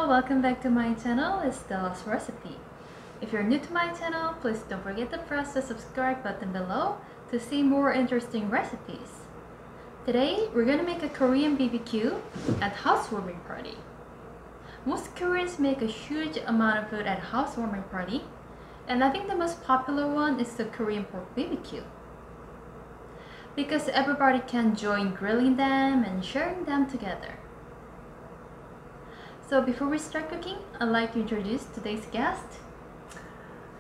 Hello, welcome back to my channel, it's Stella's Recipe. If you're new to my channel, please don't forget to press the subscribe button below to see more interesting recipes. Today, we're gonna make a Korean BBQ at housewarming party. Most Koreans make a huge amount of food at housewarming party, and I think the most popular one is the Korean Pork BBQ. Because everybody can join grilling them and sharing them together. So before we start cooking, I'd like to introduce today's guest.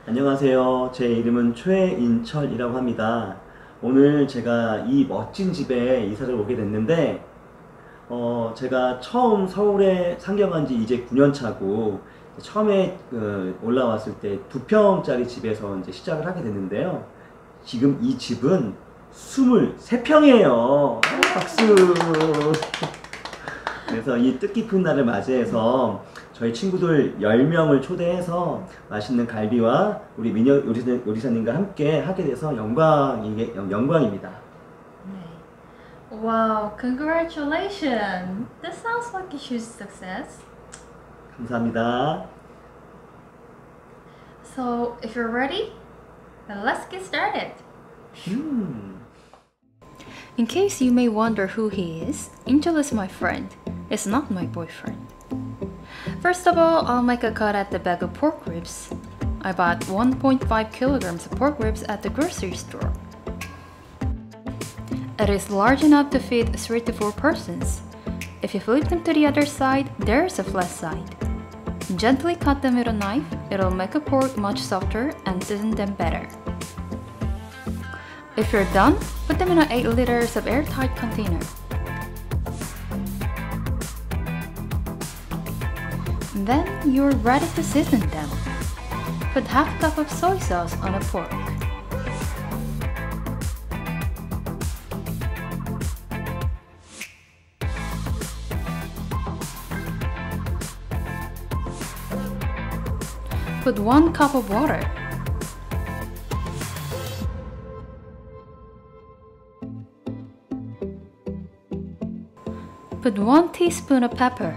안녕하세요. 제 이름은 최인철이라고 합니다. 오늘 제가 이 멋진 집에 이사를 오게 됐는데 제가 처음 서울에 상경한 지 이제 9년 차고 처음에 올라왔을 때 2평짜리 집에서 이제 시작을 하게 됐는데요. 지금 이 집은 23평이에요. 박수! 그래서 이 뜻깊은 날을 맞이해서 저희 친구들 10명을 초대해서 맛있는 갈비와 우리 미녀 요리사님과 함께 하게 돼서 영광입니다. Wow, congratulations! This sounds like a huge success. 감사합니다. So, if you're ready, then let's get started. In case you may wonder who he is, Angel is my friend. It's not my boyfriend. First of all, I'll make a cut at the bag of pork ribs. I bought 1.5 kilograms of pork ribs at the grocery store. It is large enough to feed 3 to 4 persons. If you flip them to the other side, there's a flat side. Gently cut them with a knife, it'll make a pork much softer and season them better. If you're done, put them in an 8 liters of airtight container. Then you're ready to season them. Put half cup of soy sauce on a pork. Put 1 cup of water. Put 1 teaspoon of pepper.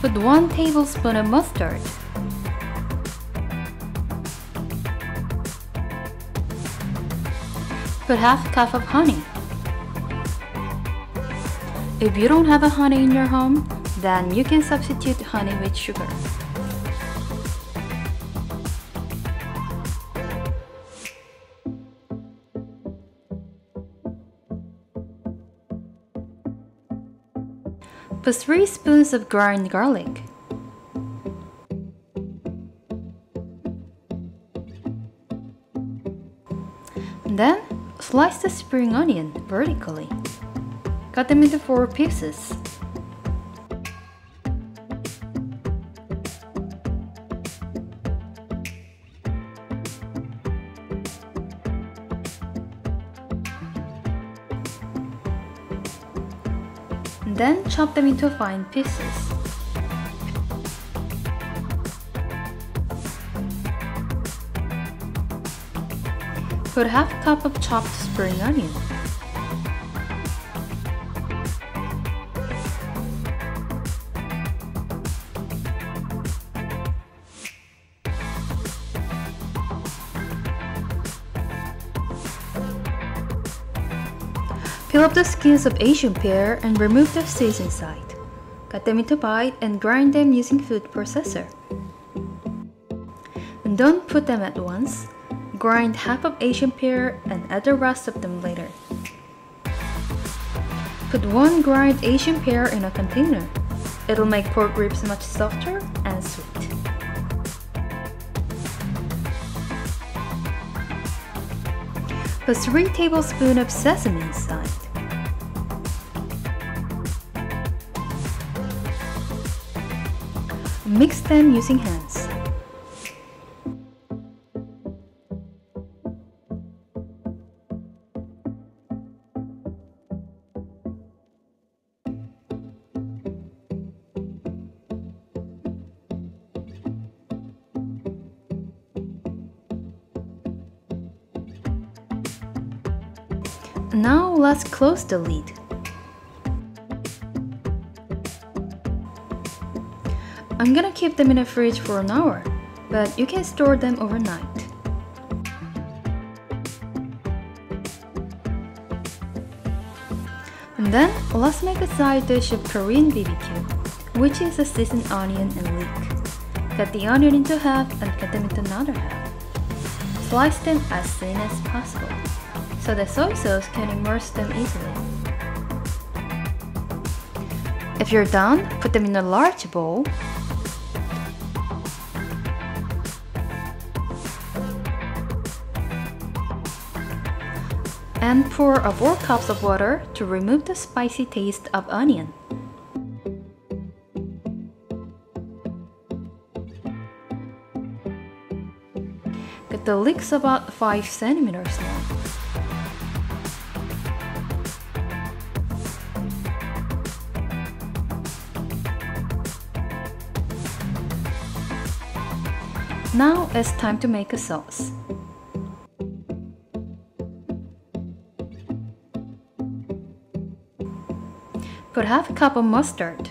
Put 1 tablespoon of mustard. Put half cup of honey. If you don't have a honey in your home, then you can substitute honey with sugar. Put 3 spoons of ground garlic. Then, slice the spring onion vertically. Cut them into 4 pieces. Then chop them into fine pieces. Put half cup of chopped spring onion. Peel up the skins of Asian pear and remove the seeds inside. Cut them into bites and grind them using food processor. And don't put them at once. Grind half of Asian pear and add the rest of them later. Put 1 grind Asian pear in a container. It'll make pork ribs much softer and sweet. Put 3 tablespoons of sesame inside. Mix them using hands. Now let's close the lid. I'm gonna keep them in the fridge for an hour, but you can store them overnight. And then let's make a side dish of Korean BBQ, which is a seasoned onion and leek. Cut the onion into half and cut them into another half. Slice them as thin as possible, so the soy sauce can immerse them easily. If you're done, put them in a large bowl. And pour 4 cups of water to remove the spicy taste of onion. Cut the leeks about 5 centimeters long. Now it's time to make a sauce. Put half a cup of mustard.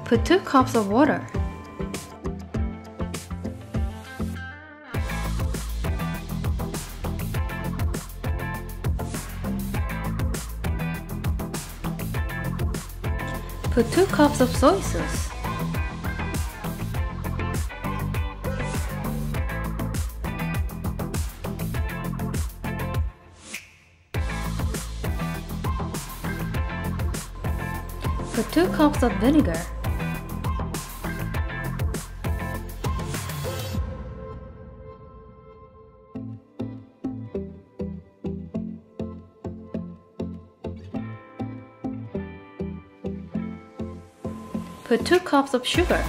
Put 2 cups of water. Put 2 cups of soy sauce. Put 2 cups of vinegar. Put 2 cups of sugar.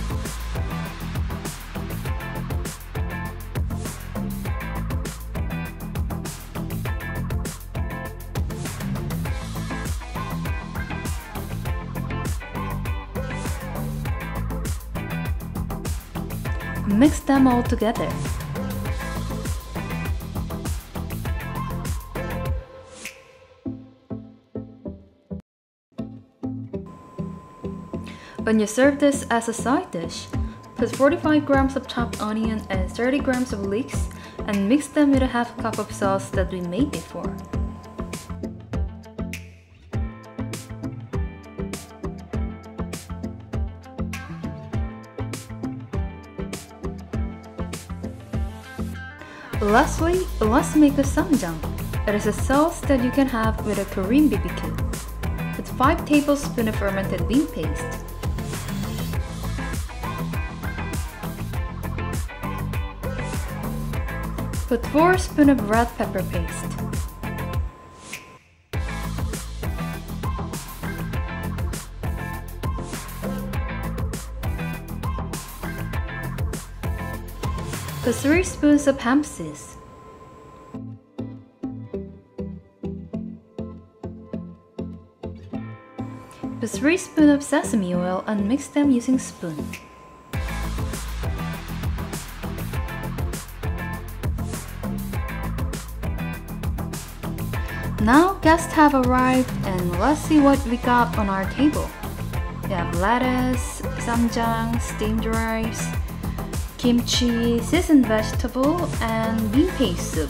Mix them all together. When you serve this as a side dish, put 45 grams of chopped onion and 30 grams of leeks and mix them with a half cup of sauce that we made before. Lastly, let's make a samjang. It is a sauce that you can have with a Korean BBQ. Put 5 tablespoons of fermented bean paste. Put 4 spoons of red pepper paste. Put 3 spoons of hamp seeds. Put 3 spoons of sesame oil and mix them using spoon. Now guests have arrived and let's see what we got on our table. We have lettuce, samjang, steamed rice, kimchi, seasoned vegetable, and bean paste soup.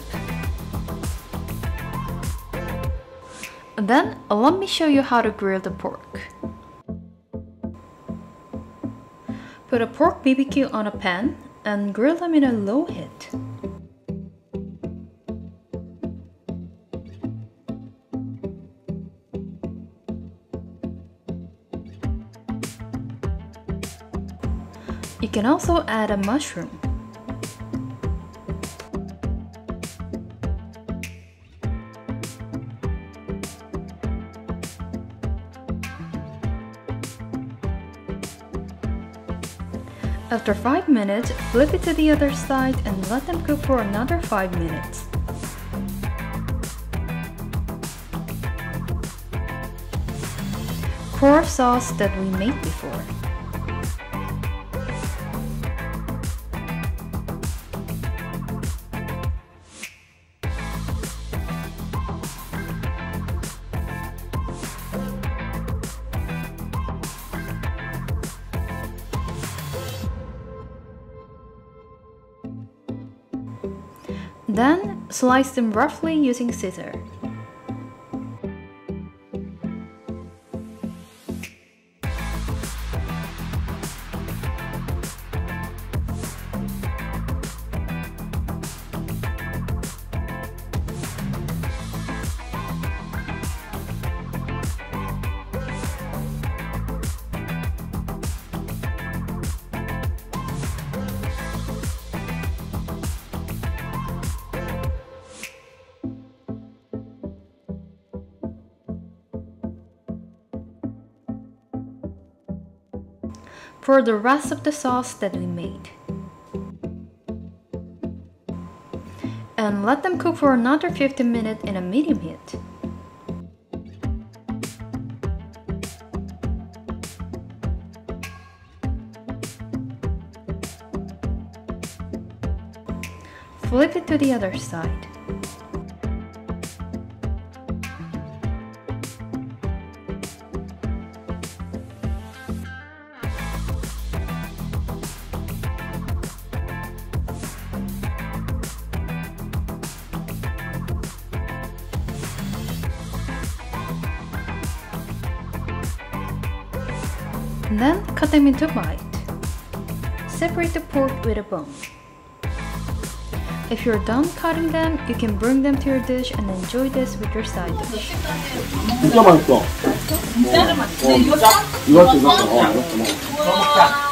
Then let me show you how to grill the pork. Put a pork BBQ on a pan and grill them in a low heat. You can also add a mushroom. After 5 minutes, flip it to the other side and let them cook for another 5 minutes. pork sauce that we made before. Then, slice them roughly using scissors. For the rest of the sauce that we made. And let them cook for another 15 minutes in a medium heat. Flip it to the other side. And then cut them into bites. Separate the pork with a bone. If you're done cutting them, you can bring them to your dish and enjoy this with your side dish. 진짜 맛있어. 진짜 맛있어. 이거 진짜 맛있어. 진짜 맛있다.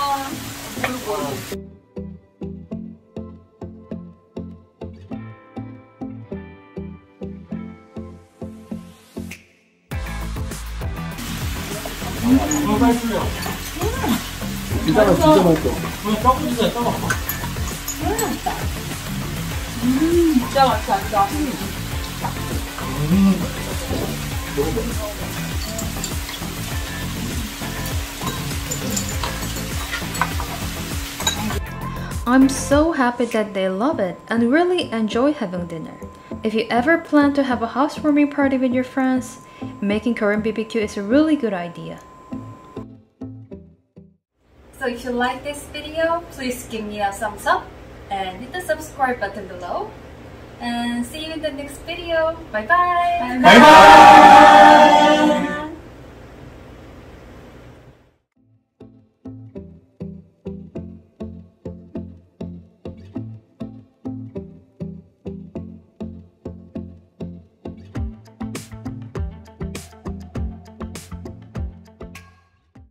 I'm so happy that they love it and really enjoy having dinner. If you ever plan to have a housewarming party with your friends, making Korean BBQ is a really good idea. So if you like this video, please give me a thumbs up and hit the subscribe button below. And see you in the next video. Bye bye! 바이바이!